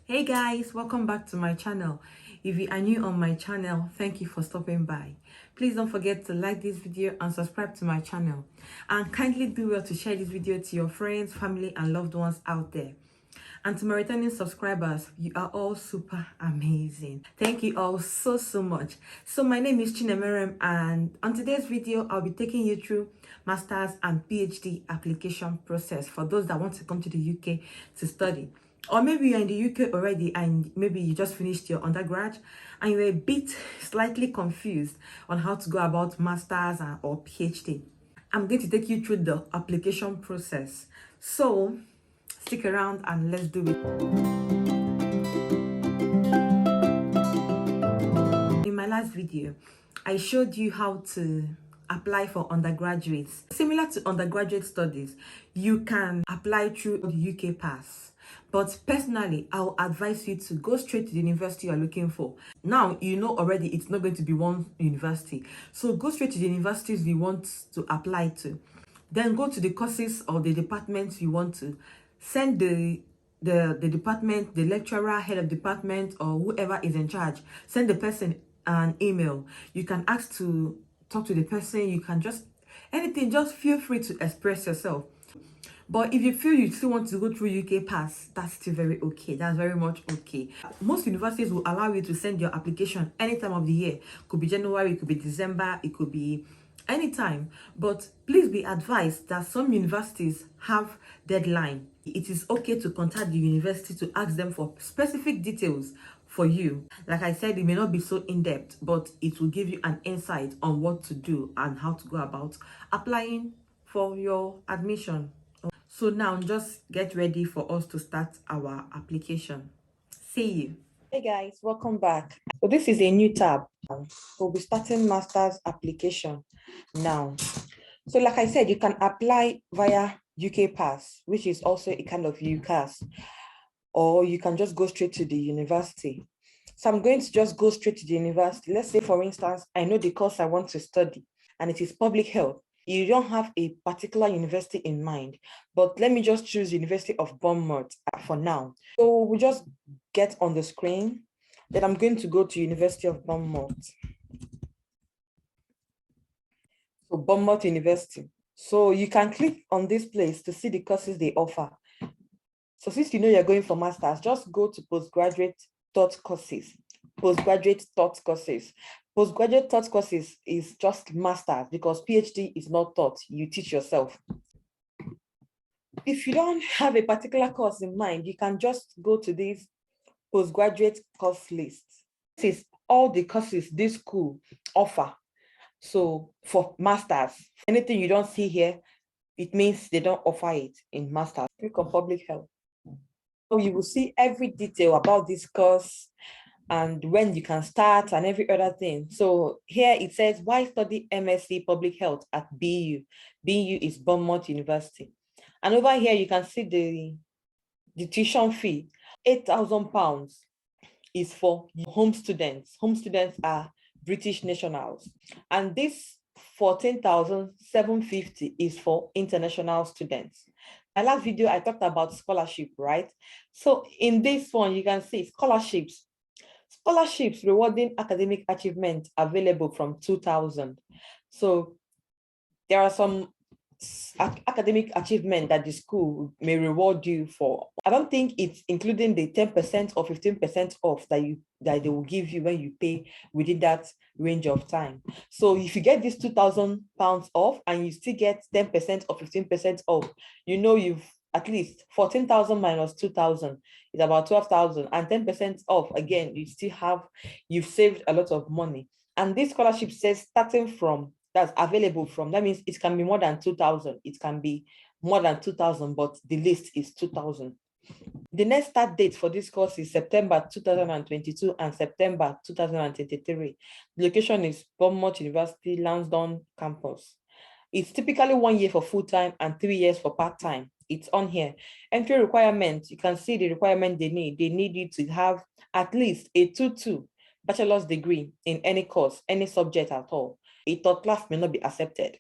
Hey guys, welcome back to my channel. If you are new on my channel, thank you for stopping by. Please don't forget to like this video and subscribe to my channel. And kindly do well to share this video to your friends, family and loved ones out there. And to my returning subscribers, you are all super amazing. Thank you all so much. So my name is Chinemerem, and on today's video, I'll be taking you through Masters and PhD application process for those that want to come to the UK to study. Or maybe you're in the UK already and maybe you just finished your undergrad and you're a bit slightly confused on how to go about Masters or PhD. I'm going to take you through the application process. So stick around and let's do it. In my last video, I showed you how to apply for undergraduates. Similar to undergraduate studies, you can apply through the UK Pass. But personally, I will advise you to go straight to the university you're looking for. Now, you know already it's not going to be one university. So go straight to the universities you want to apply to. Then go to the courses or the departments you want to. Send the department, the lecturer, head of department, or whoever is in charge. Send the person an email. You can ask to talk to the person. You can just anything. Just feel free to express yourself. But if you feel you still want to go through UK Pass, that's still very okay. That's very much okay. Most universities will allow you to send your application any time of the year. Could be January, it could be December, it could be anytime. But please be advised that some universities have deadline. It is okay to contact the university to ask them for specific details for you. Like I said, it may not be so in-depth, but it will give you an insight on what to do and how to go about applying for your admission. So now just get ready for us to start our application. See you. Hey guys, welcome back. So this is a new tab. We'll be starting master's application now. So like I said, you can apply via UK Pass, which is also a kind of UCAS, or you can just go straight to the university. So I'm going to just go straight to the university. Let's say, for instance, I know the course I want to study and it is public health. You don't have a particular university in mind, but let me just choose University of Bournemouth for now. So we just get on the screen. Then I'm going to go to University of Bournemouth. So Bournemouth University. So you can click on this place to see the courses they offer. So since you know you're going for masters, just go to postgraduate courses. Postgraduate courses. Postgraduate courses is just masters because PhD is not taught. You teach yourself. If you don't have a particular course in mind, you can just go to this postgraduate course list. This is all the courses this school offer. So for masters, anything you don't see here, it means they don't offer it in masters. Click on public health. So you will see every detail about this course and when you can start and every other thing. So here it says, why study MSc Public Health at BU? BU is Bournemouth University. And over here, you can see the tuition fee. £8,000 is for home students. Home students are British nationals. And this 14,750 is for international students. My last video, I talked about scholarship, right? So in this one, you can see scholarships. Scholarships rewarding academic achievement available from 2000. So there are some academic achievement that the school may reward you for. I don't think it's including the 10% or 15% off that they will give you when you pay within that range of time. So if you get this £2,000 off and you still get 10% or 15% off, you know you've at least 14,000 minus 2,000 is about 12,000, and 10% off again, you've saved a lot of money. And this scholarship says starting from, that's available from, that means it can be more than 2,000. It can be more than 2,000, but the list is 2,000. The next start date for this course is September 2022 and September 2023. The location is Bournemouth University, Lansdowne campus. It's typically 1 year for full-time and 3 years for part-time. It's on here. Entry requirements, you can see the requirement they need. They need you to have at least a 2-2 bachelor's degree in any course, any subject at all. A third class may not be accepted.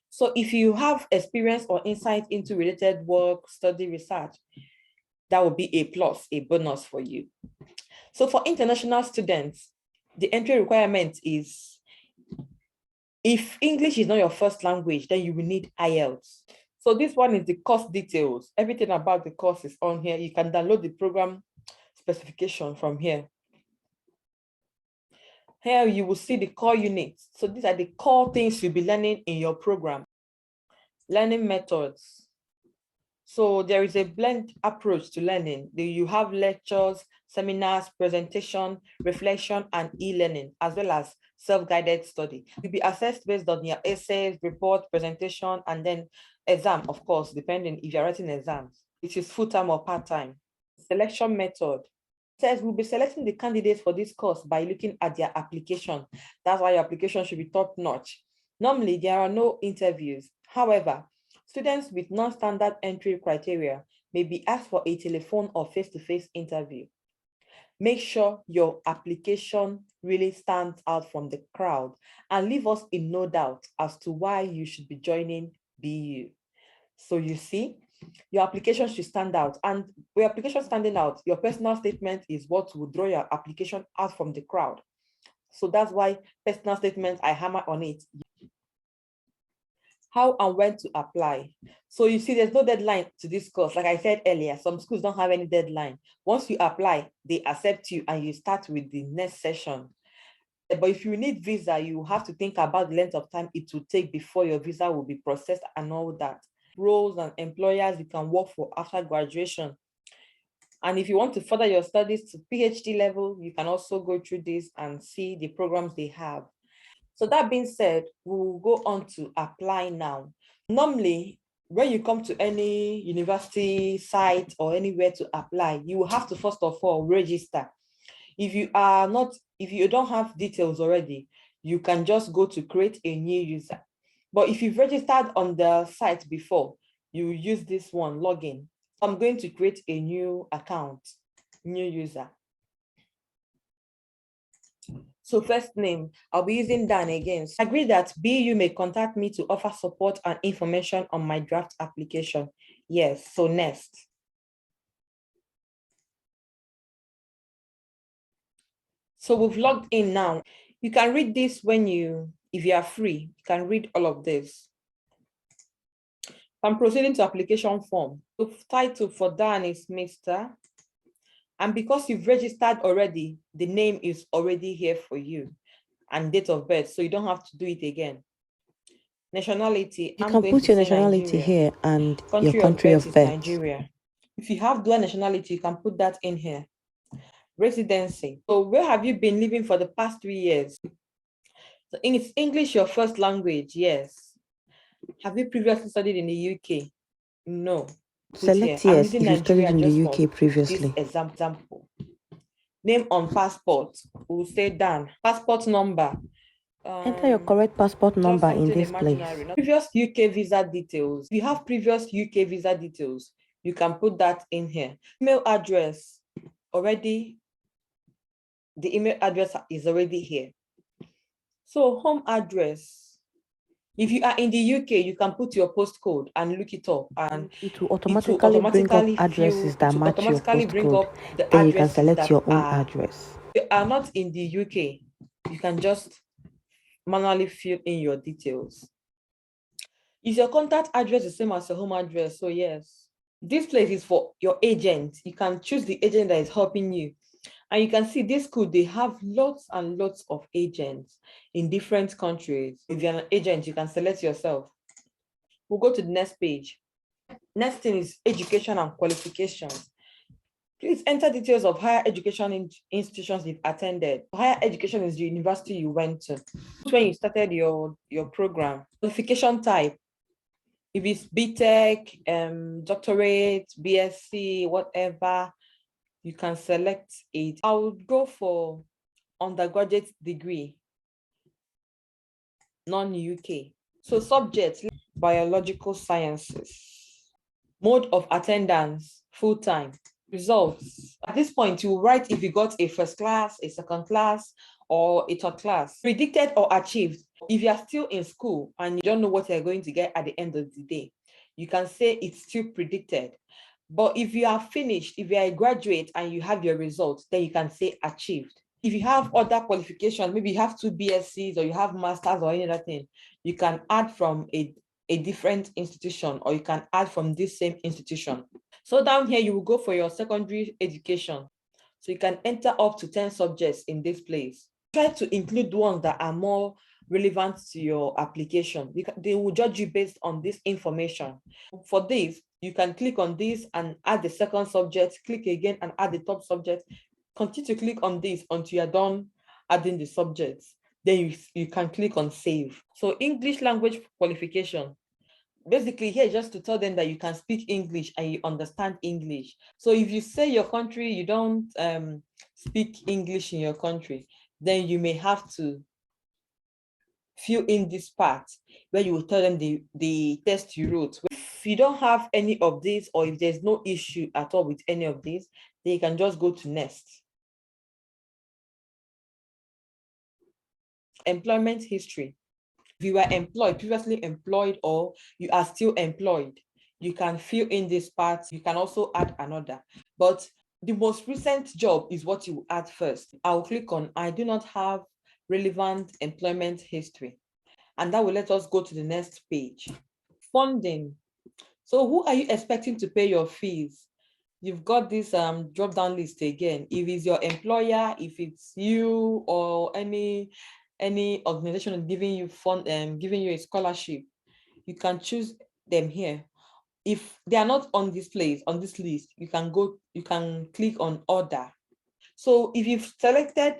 So if you have experience or insight into related work, study, research, that will be a plus, a bonus for you. So for international students, the entry requirement is, if English is not your first language, then you will need IELTS. So this one is the course details. Everything about the course is on here. You can download the program specification from here. Here you will see the core units. So these are the core things you'll be learning in your program. Learning methods. So there is a blend approach to learning. You have lectures, seminars, presentation, reflection, and e-learning, as well as self-guided study. You'll be assessed based on your essays, report, presentation, and then exam, of course, depending if you're writing exams. It is full-time or part-time. Selection method. It says we'll be selecting the candidates for this course by looking at their application. That's why your application should be top-notch. Normally, there are no interviews. However, students with non-standard entry criteria may be asked for a telephone or face-to-face interview. Make sure your application really stands out from the crowd and leave us in no doubt as to why you should be joining BU. So you see, your application should stand out, and your application standing out, your personal statement is what will draw your application out from the crowd. So that's why personal statements, I hammer on it. How and when to apply. So you see, there's no deadline to this course. Like I said earlier, some schools don't have any deadline. Once you apply, they accept you and you start with the next session. But if you need visa, you have to think about the length of time it will take before your visa will be processed and all that. Roles and employers you can work for after graduation. And if you want to further your studies to PhD level, you can also go through this and see the programs they have. So that being said, we will go on to apply now. Normally, when you come to any university site or anywhere to apply, you will have to first of all register. If you don't have details already, you can just go to create a new user. But if you've registered on the site before, you use this one, login. I'm going to create a new account, new user. So first name, I'll be using Dan again. So agree that BU may contact me to offer support and information on my draft application. Yes, so next. So we've logged in now. You can read this if you are free, you can read all of this. I'm proceeding to application form. The title for Dan is Mr. And because you've registered already, the name is already here for you, and date of birth, so you don't have to do it again. Nationality, you can put your nationality here and your country of birth. Nigeria. If you have dual nationality, you can put that in here. Residency. So where have you been living for the past 3 years? So is English your first language? Yes. Have you previously studied in the UK? No. Select yes if you studied in the UK previously. Example. Name on passport. We'll say Dan. Passport number. Enter your correct passport number in this place. Previous UK visa details. If you have previous UK visa details, you can put that in here. Email address. Already, the email address is already here. So home address. If you are in the UK, you can put your postcode and look it up, and it will automatically bring up addresses that match your postcode. Then you can select your own address. If you are not in the UK, you can just manually fill in your details. Is your contact address the same as your home address? So yes. This place is for your agent. You can choose the agent that is helping you. And you can see this school, they have lots and lots of agents in different countries. If you're an agent, you can select yourself. We'll go to the next page. Next thing is education and qualifications. Please enter details of higher education institutions you've attended. Higher education is the university you went to. When you started your program. Qualification type. If it's BTech, doctorate, BSc, whatever, you can select it. I would go for undergraduate degree, non-UK. So subjects, biological sciences. Mode of attendance, full-time. Results. At this point, you write if you got a first class, a second class, or a third class. Predicted or achieved. If you are still in school and you don't know what you're going to get at the end of the day, you can say it's still predicted. But if you are finished, if you are a graduate and you have your results, then you can say achieved. If you have other qualifications, maybe you have 2 BScs or you have masters or any other thing, you can add from a different institution, or you can add from this same institution. So down here, you will go for your secondary education. So you can enter up to 10 subjects in this place. Try to include ones that are more relevant to your application. They will judge you based on this information. For this, you can click on this and add the second subject, click again and add the top subject. Continue to click on this until you're done adding the subjects. Then you can click on save. So English language qualification. Basically here just to tell them that you can speak English and you understand English. So if you say your country, you don't speak English in your country, then you may have to fill in this part where you will tell them the test you wrote. If you don't have any of these, or if there's no issue at all with any of these, then you can just go to next. Employment history. If you were employed, previously employed, or you are still employed, you can fill in this part. You can also add another, but the most recent job is what you add first. I'll click on I do not have relevant employment history, and that will let us go to the next page. Funding. So who are you expecting to pay your fees? You've got this drop down list again. If it's your employer, if it's you, or any organization giving you fund, giving you a scholarship, you can choose them here. If they are not on this place, on this list, you can click on order. So if you've selected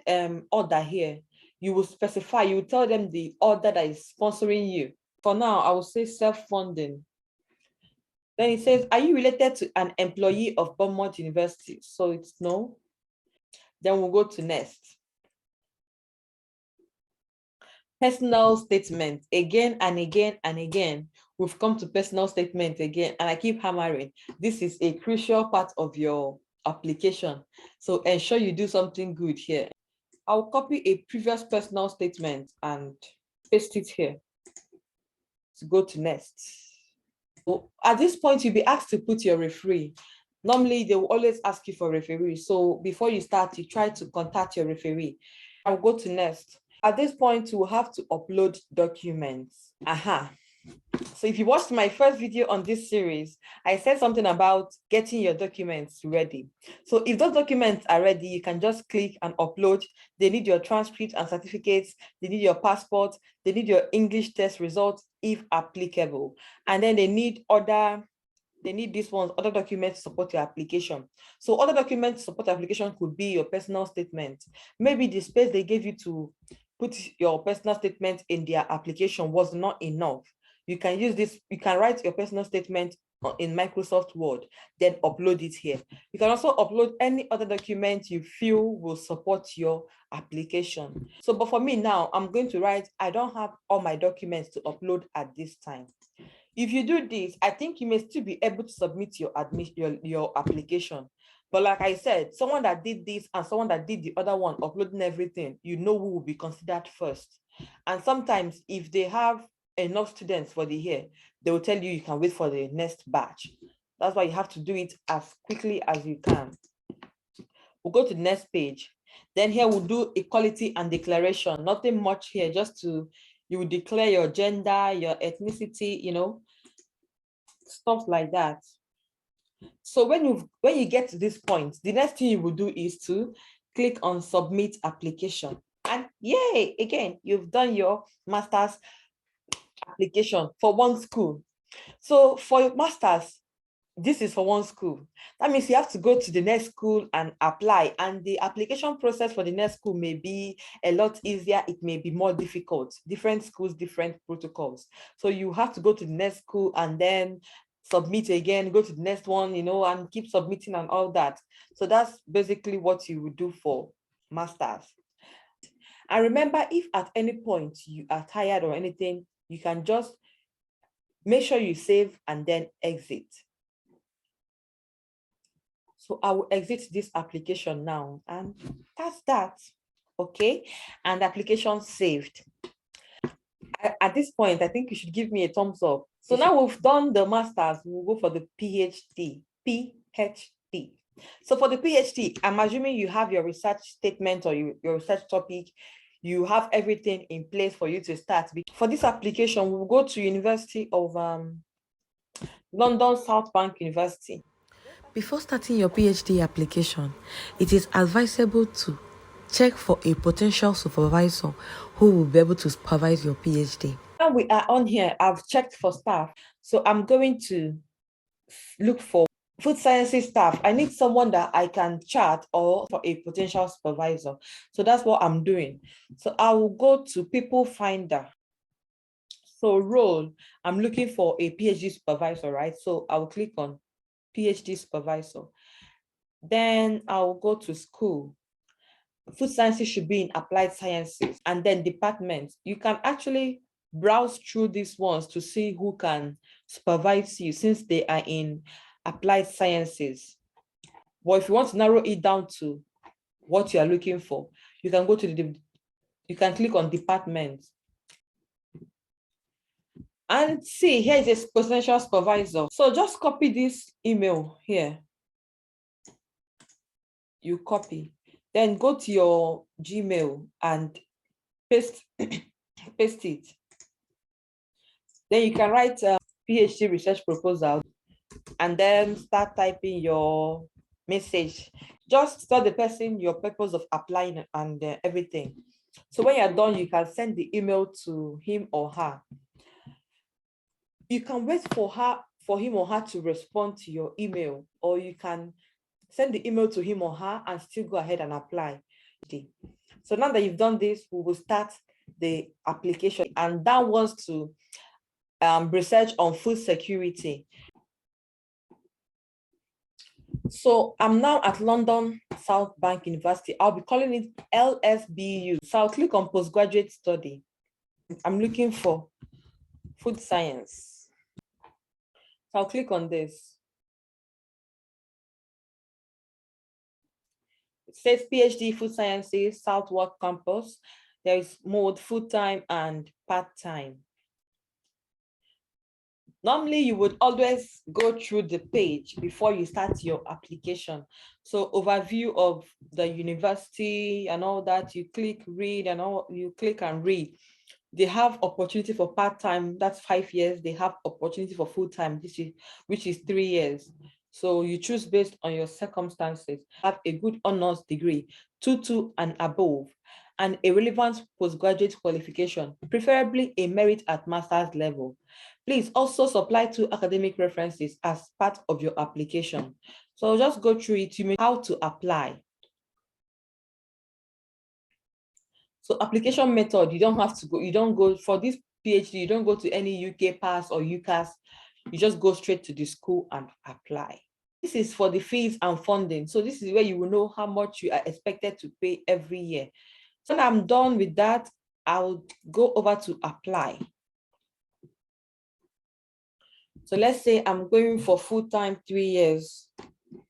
order here, you will specify, you will tell them the order that is sponsoring you. For now, I will say self-funding. Then it says, are you related to an employee of Beaumont University? So it's no. Then we'll go to next. Personal statement. Again and again and again, we've come to personal statement again, and I keep hammering. This is a crucial part of your application. So ensure you do something good here. I'll copy a previous personal statement and paste it here. To go to next. So at this point, you'll be asked to put your referee. Normally, they will always ask you for referee. So before you start, you try to contact your referee. I'll go to next. At this point, you will have to upload documents. So if you watched my first video on this series, I said something about getting your documents ready. So if those documents are ready, you can just click and upload. They need your transcript and certificates. They need your passport. They need your English test results, if applicable. And then they need these ones, other documents to support your application. So other documents to support your application could be your personal statement. Maybe the space they gave you to put your personal statement in their application was not enough. You can use this, you can write your personal statement in Microsoft Word, then upload it here. You can also upload any other document you feel will support your application. So, but for me now, I'm going to write, I don't have all my documents to upload at this time. If you do this, I think you may still be able to submit your application. But like I said, someone that did this and someone that did the other one, uploading everything, you know who will be considered first. And sometimes if they have enough students for the year, they will tell you you can wait for the next batch. That's why you have to do it as quickly as you can. We'll go to the next page. Then here we'll do equality and declaration. Nothing much here, just you will declare your gender, your ethnicity, stuff like that. So when you get to this point, the next thing you will do is to click on submit application. And yay, again, you've done your master's application for one school. So for your master's, this is for one school. That means you have to go to the next school and apply. And the application process for the next school may be a lot easier. It may be more difficult. Different schools, different protocols. So you have to go to the next school and then submit again, go to the next one, and keep submitting and all that. So that's basically what you would do for masters. And remember, if at any point you are tired or anything, you can just make sure you save and then exit. So I will exit this application now, and that's that. Okay, and the application saved. At this point, I think you should give me a thumbs up. So now we've done the masters, we'll go for the PhD. PhD. So for the PhD, I'm assuming you have your research statement or your research topic. You have everything in place for you to start. For this application, we'll go to University of London South Bank University. Before starting your PhD application, it is advisable to check for a potential supervisor who will be able to supervise your PhD. Now we are on here, I've checked for staff. So I'm going to look for food sciences staff. I need someone that I can chat or for a potential supervisor. So that's what I'm doing. So I will go to people finder. So role, I'm looking for a PhD supervisor, right? So I will click on PhD supervisor. Then I'll go to school. Food sciences should be in applied sciences, and then departments. You can actually browse through these ones to see who can supervise you since they are in applied sciences. But if you want to narrow it down to what you are looking for, you can go to you can click on departments. And see, here is a potential supervisor. So just copy this email here. You copy, then go to your Gmail and paste it. Then you can write a PhD research proposal and then start typing your message. Just tell the person your purpose of applying and everything. So when you're done, you can send the email to him or her. You can wait for him or her to respond to your email, or you can send the email to him or her and still go ahead and apply. So now that you've done this, we will start the application, and that was to research on food security. So I'm now at London South Bank University. I'll be calling it LSBU. So I'll click on postgraduate study. I'm looking for food science. So I'll click on this. It says PhD Food Sciences, Southwark Campus. There is mode full-time and part-time. Normally, you would always go through the page before you start your application. So overview of the university and all that, you click read and all, you click and read. They have opportunity for part-time, that's 5 years. They have opportunity for full-time, which is 3 years. So you choose based on your circumstances. Have a good honors degree, 2.2 and above, and a relevant postgraduate qualification, preferably a merit at master's level. Please also supply 2 academic references as part of your application. So I'll just go through it. You may how to apply. So application method, you don't have to go, you don't go for this PhD, you don't go to any UK Pass or UCAS, you just go straight to the school and apply. This is for the fees and funding. So this is where you will know how much you are expected to pay every year. So when I'm done with that, I'll go over to apply. So let's say I'm going for full-time 3 years.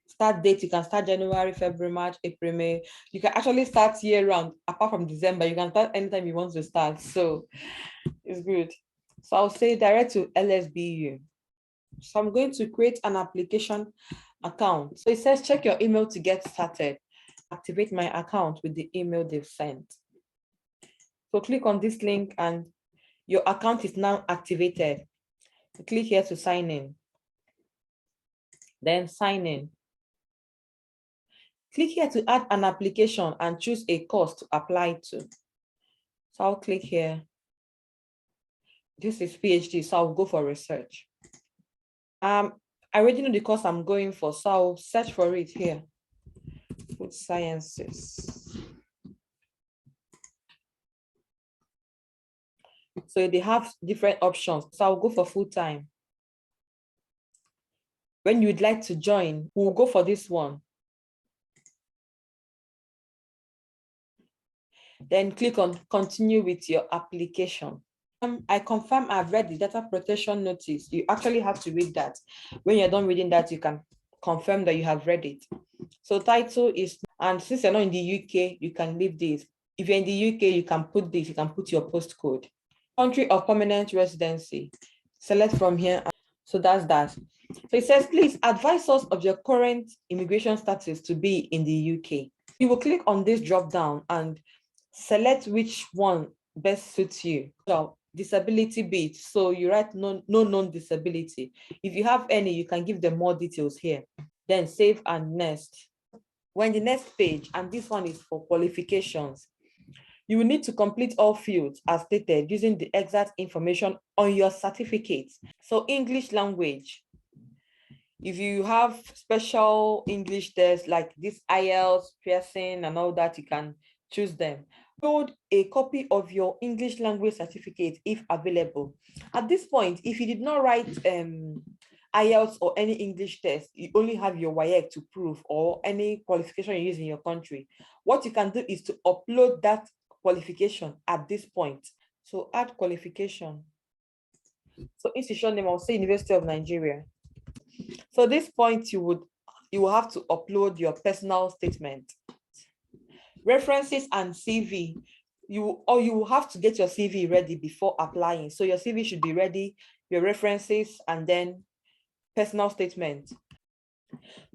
Start date, you can start January, February, March, April, May. You can actually start year round, apart from December. You can start anytime you want to start. So it's good. So I'll say direct to LSBU. So I'm going to create an application account. So it says check your email to get started. Activate my account with the email they've sent. So click on this link and your account is now activated. So click here to sign in. Then sign in. Click here to add an application and choose a course to apply to. So I'll click here. This is PhD, so I'll go for research. I already know the course I'm going for, so I'll search for it here. Food sciences. So they have different options. So I'll go for full-time. When you'd like to join, we'll go for this one. Then click on continue with your application. I confirm I've read the data protection notice. You actually have to read that. When you're done reading that, you can confirm that you have read it. So title is, and since you're not in the UK, you can leave this. If you're in the UK, you can put this, you can put your postcode. Country of permanent residency. Select from here. So that's that. So it says, please advise us of your current immigration status to be in the UK. You will click on this drop down and select which one best suits you. So disability bit, so you write no known disability. If you have any, you can give them more details here. Then save and next. When the next page, and this one is for qualifications, you will need to complete all fields as stated using the exact information on your certificate. So English language, if you have special English tests like this IELTS, Pearson and all that, you can choose them. Upload a copy of your English language certificate if available. At this point, if you did not write IELTS or any English test, you only have your WAEC to prove or any qualification you use in your country. What you can do is to upload that qualification at this point. So add qualification. So institution name, I'll say University of Nigeria. So this point, you will have to upload your personal statement. References and CV. You will have to get your CV ready before applying. So your CV should be ready, your references, and then personal statement.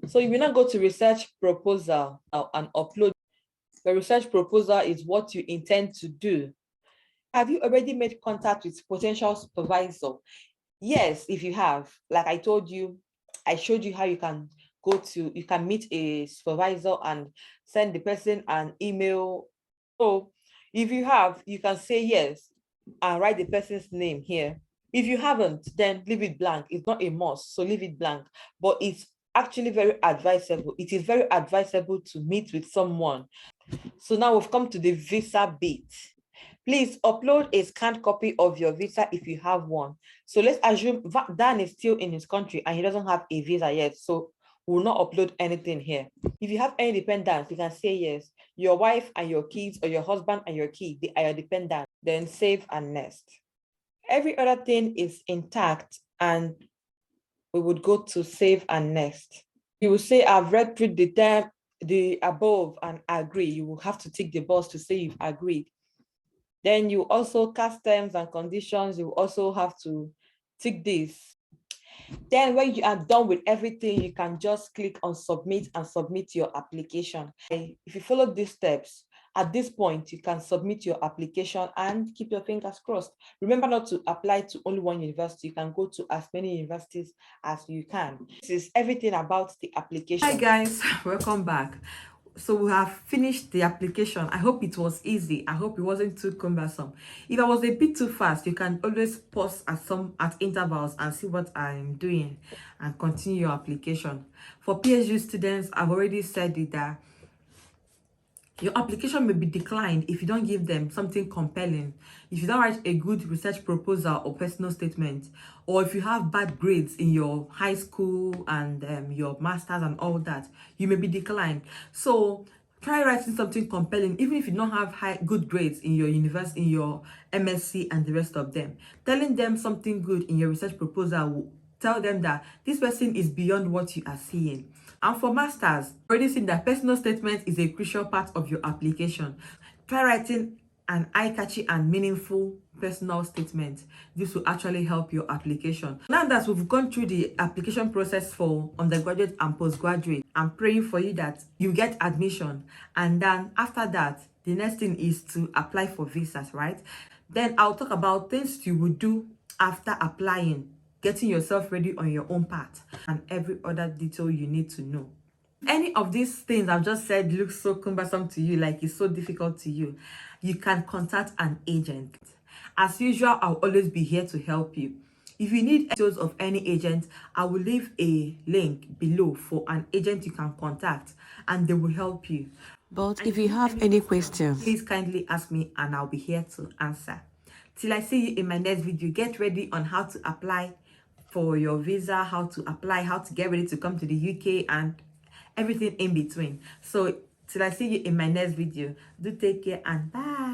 So you will now go to research proposal and upload. The research proposal is what you intend to do. Have you already made contact with potential supervisor? Yes, if you have, like I told you, I showed you how you can you can meet a supervisor and send the person an email. So if you have, you can say yes and write the person's name here. If you haven't, then leave it blank. It's not a must, so leave it blank. But it's actually very advisable. It is very advisable to meet with someone. So now we've come to the visa bit. Please upload a scanned copy of your visa if you have one. So let's assume Dan is still in his country and he doesn't have a visa yet. So we will not upload anything here. If you have any dependents, you can say yes. Your wife and your kids, or your husband and your kid, they are your dependents. Then save and next. Every other thing is intact, and we would go to save and next. You will say, I've read through the above and agree. You will have to tick the box to say you've agreed. Then you also cast terms and conditions. You also have to tick this. Then when you are done with everything, you can just click on submit and submit your application. If you follow these steps, at this point, you can submit your application and keep your fingers crossed. Remember not to apply to only one university. You can go to as many universities as you can. This is everything about the application. Hi guys, welcome back. So we have finished the application. I hope it was easy. I hope it wasn't too cumbersome. If I was a bit too fast, you can always pause at intervals and see what I'm doing and continue your application. For PhD students, I've already said it that your application may be declined if you don't give them something compelling, if you don't write a good research proposal or personal statement, or if you have bad grades in your high school and your masters and all that, you may be declined. So try writing something compelling, even if you don't have good grades in your university, in your MSc and the rest of them. Telling them something good in your research proposal will tell them that this person is beyond what you are seeing. And for masters, already seen that personal statement is a crucial part of your application. Try writing an eye-catchy and meaningful personal statement. This will actually help your application. Now that we've gone through the application process for undergraduate and postgraduate, I'm praying for you that you get admission. And then after that, the next thing is to apply for visas, right? Then I'll talk about things you would do after applying, getting yourself ready on your own path, and every other detail you need to know. Any of these things I've just said looks so cumbersome to you, like it's so difficult to you, you can contact an agent. As usual, I'll always be here to help you. If you need details of any agent, I will leave a link below for an agent you can contact and they will help you. But if you have any questions, please kindly ask me and I'll be here to answer. Till I see you in my next video, get ready on how to apply for your visa, how to apply, how to get ready to come to the UK and everything in between. So till I see you in my next video, do take care and bye.